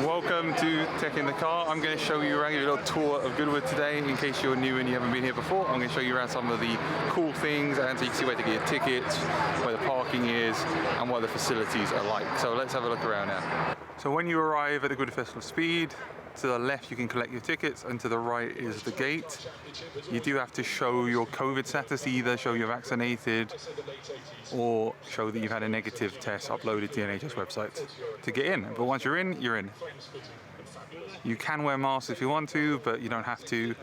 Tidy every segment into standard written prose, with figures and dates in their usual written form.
Welcome to Tech in the Car. I'm going to show you around, give you a little tour of Goodwood today. In case you're new and you haven't been here before, I'm going to show you around some of the cool things, and so you can see where to get your tickets, where the parking is, and what the facilities are like. So let's have a look around now. So when you arrive at the Goodwood Festival of Speed, to the left you can collect your tickets, and to the right is the gate. You do have to show your COVID status, either show you're vaccinated or show that you've had a negative test uploaded to the NHS website to get in. But once you're in, you're in. You can wear masks if you want to, but you don't have to.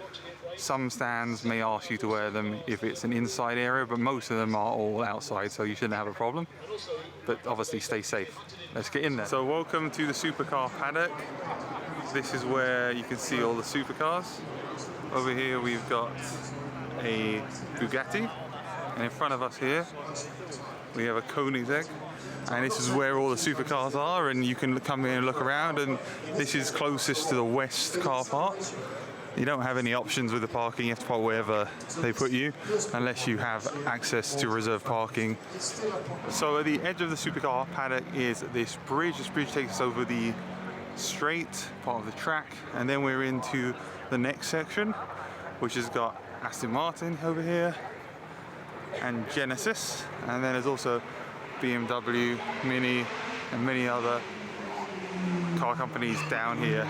Some stands may ask you to wear them if it's an inside area, but most of them are all outside, so you shouldn't have a problem. But obviously stay safe. Let's get in there. So welcome to the Supercar Paddock. This is where you can see all the supercars. Over here we've got a Bugatti, and in front of us here we have a Koenigsegg, and this is where all the supercars are, and you can come in and look around, and this is closest to the west car park. You don't have any options with the parking, you have to park wherever they put you, unless you have access to reserved parking. So at the edge of the Supercar Paddock is this bridge. This bridge takes us over the straight part of the track, and then we're into the next section, which has got Aston Martin over here and Genesis, and then there's also BMW, Mini, and many other car companies down here.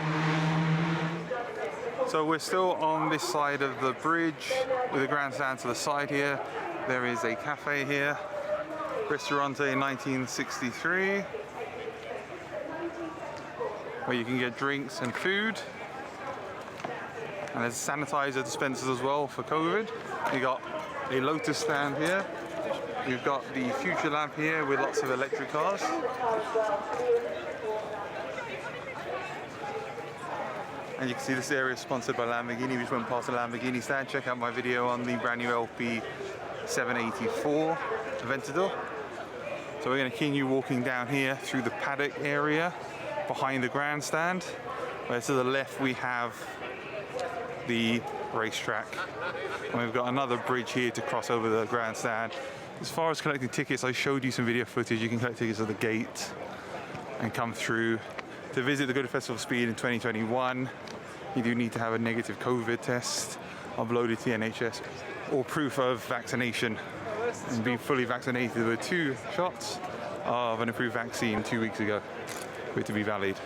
So we're still on this side of the bridge with the grandstand to the side here. There is a cafe here, Ristorante 1963, where you can get drinks and food. And there's sanitizer dispensers as well for COVID. We got a Lotus stand here. We've got the Future Lab here with lots of electric cars. And you can see this area is sponsored by Lamborghini. We just went past the Lamborghini stand. Check out my video on the brand new LP 784 Aventador. So we're going to continue walking down here through the paddock area behind the grandstand, where to the left we have the racetrack, and we've got another bridge here to cross over the grandstand. As far as collecting tickets, I showed you some video footage. You can collect tickets at the gate and come through. To visit the Goodwood Festival of Speed in 2021, you do need to have a negative COVID test uploaded to the NHS or proof of vaccination, and be fully vaccinated with 2 shots of an approved vaccine 2 weeks ago for it to be valid.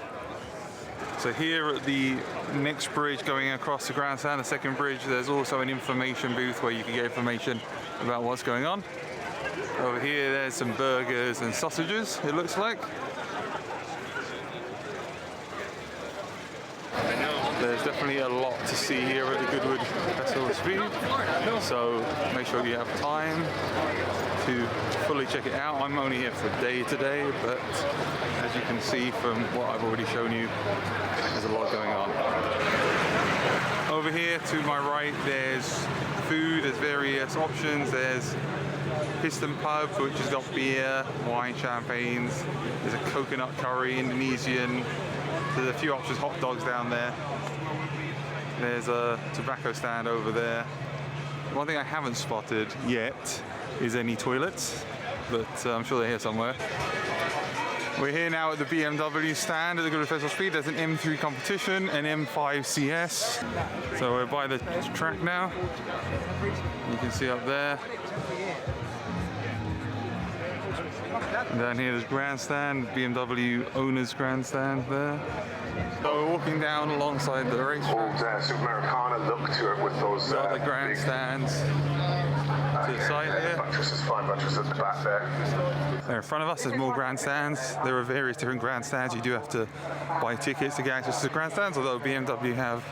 So here at the next bridge going across the grandstand, the second bridge, there's also an information booth where you can get information about what's going on. Over here there's some burgers and sausages, it looks like. There's definitely a lot to see here at the Goodwood Festival of Speed, so make sure you have time to fully check it out. I'm only here for a day today, but as you can see from what I've already shown you, there's a lot going on. Over here to my right there's food, there's various options. There's Piston Pub, which has got beer, wine, champagnes. There's a coconut curry, Indonesian. There's a few options, hot dogs down there. There's a tobacco stand over there. One thing I haven't spotted yet is any toilets, but I'm sure they're here somewhere. We're here now at the BMW stand at the Goodwood Festival of Speed. There's an M3 competition, an M5 CS. So we're by the track now. You can see up there. And down here there's grandstand, BMW owner's grandstand there. So we're walking down alongside the racetrack. Old Supercar look to it with those got the grandstands to the side here. Buttresses, fine buttresses at the back there. There in front of us there's more grandstands. There are various different grandstands. You do have to buy tickets to get access to the grandstands, although BMW have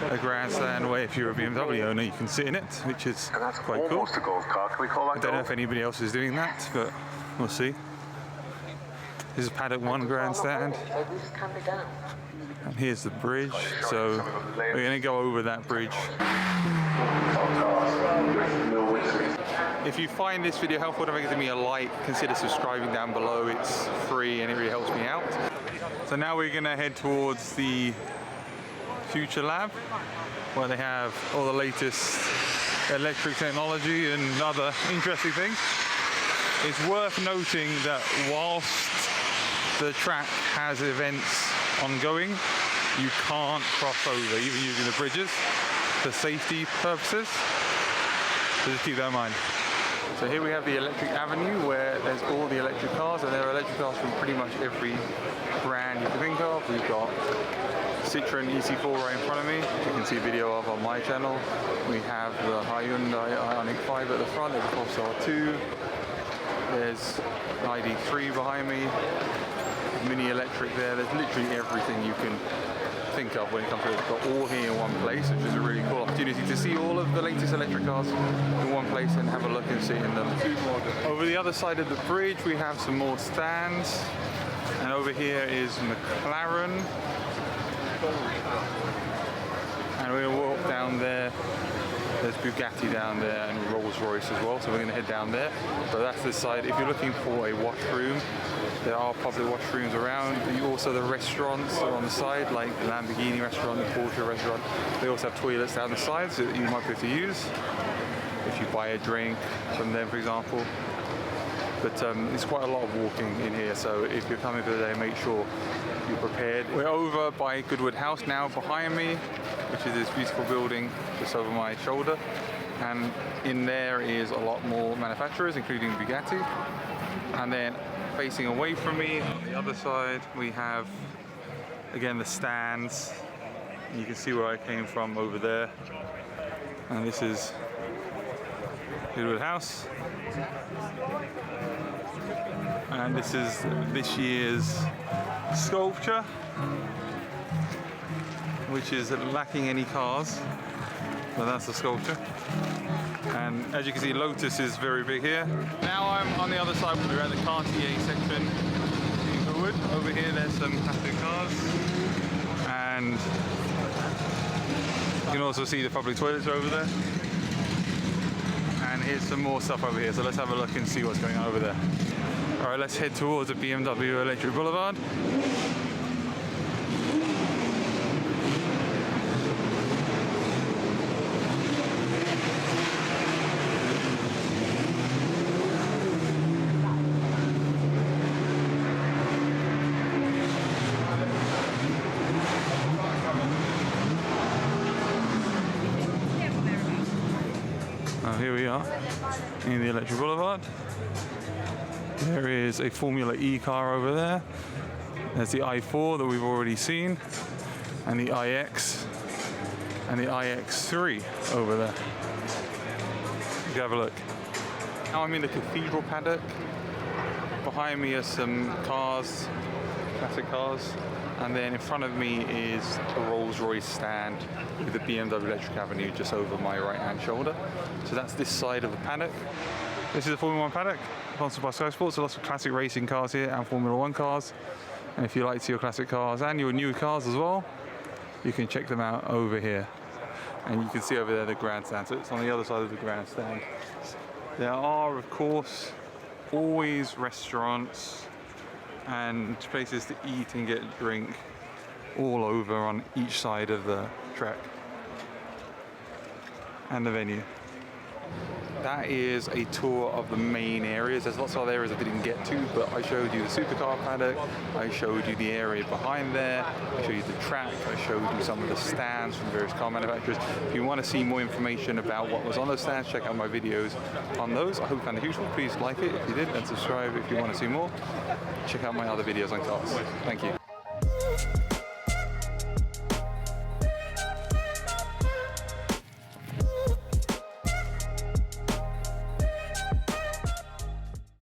a grandstand where if you're a BMW owner you can sit in it, which is quite cool. Almost a golf cart, can we call that? I don't know if anybody else is doing that, but we'll see. This is Paddock 1 grandstand. And here's the bridge, so we're going to go over that bridge. If you find this video helpful, don't forget to give me a like, consider subscribing down below, it's free and it really helps me out. So now we're going to head towards the Future Lab, where they have all the latest electric technology and other interesting things. It's worth noting that whilst the track has events ongoing. You can't cross over, even using the bridges, for safety purposes. So just keep that in mind. So here we have the electric avenue where there's all the electric cars, and there are electric cars from pretty much every brand you can think of. We've got Citroen EC4 right in front of me, you can see a video of on my channel. We have the Hyundai Ioniq 5 at the front, there's a Polestar 2. There's the ID3 behind me, Mini electric there. There's literally everything you can think of when it comes to it. It's got all here in one place, which is a really cool opportunity to see all of the latest electric cars in one place and have a look and sit in them. Over the other side of the bridge we have some more stands, and over here is McLaren, and we're going to walk down there. There's Bugatti down there and Rolls Royce as well, so we're going to head down there. So that's this side. If you're looking for a washroom, there are public washrooms around. Also the restaurants are on the side, like the Lamborghini restaurant, the Porsche restaurant. They also have toilets down the side so that you might be able to use if you buy a drink from them, for example. But it's quite a lot of walking in here, so if you're coming for the day, make sure you're prepared. We're over by Goodwood House now behind me, which is this beautiful building just over my shoulder. And in there is a lot more manufacturers, including Bugatti. And then facing away from me on the other side, we have, again, the stands. You can see where I came from over there. And this is Goodwood House. And this is this year's sculpture, which is lacking any cars, but that's the sculpture. And as you can see, Lotus is very big here. Now I'm on the other side. We're at the Cartier section in Goodwood. Over here there's some classic cars, and you can also see the public toilets are over there. And here's some more stuff over here, so let's have a look and see what's going on over there. Alright, let's head towards the BMW Electric Boulevard. Here we are in the Electric Boulevard. There is a Formula E car over there. There's the i4 that we've already seen, and the iX and the iX3 over there. You can have a look. Now I'm in the Cathedral Paddock. Behind me are some cars, classic cars, and then in front of me is a Rolls Royce stand with the BMW Electric Avenue just over my right hand shoulder. So that's this side of the paddock. This is the Formula 1 paddock, sponsored by Sky Sports. So lots of classic racing cars here and Formula 1 cars. And if you like to see your classic cars and your new cars as well, you can check them out over here. And you can see over there the grandstand. So it's on the other side of the grandstand. There are, of course, always restaurants and places to eat and get a drink all over on each side of the track and the venue. That is a tour of the main areas. There's lots of other areas I didn't get to, but I showed you the Supercar Paddock, I showed you the area behind there, I showed you the track, I showed you some of the stands from various car manufacturers. If you want to see more information about what was on those stands, check out my videos on those. I hope you found it useful. Please like it if you did, and subscribe if you want to see more. Check out my other videos on cars. Thank you.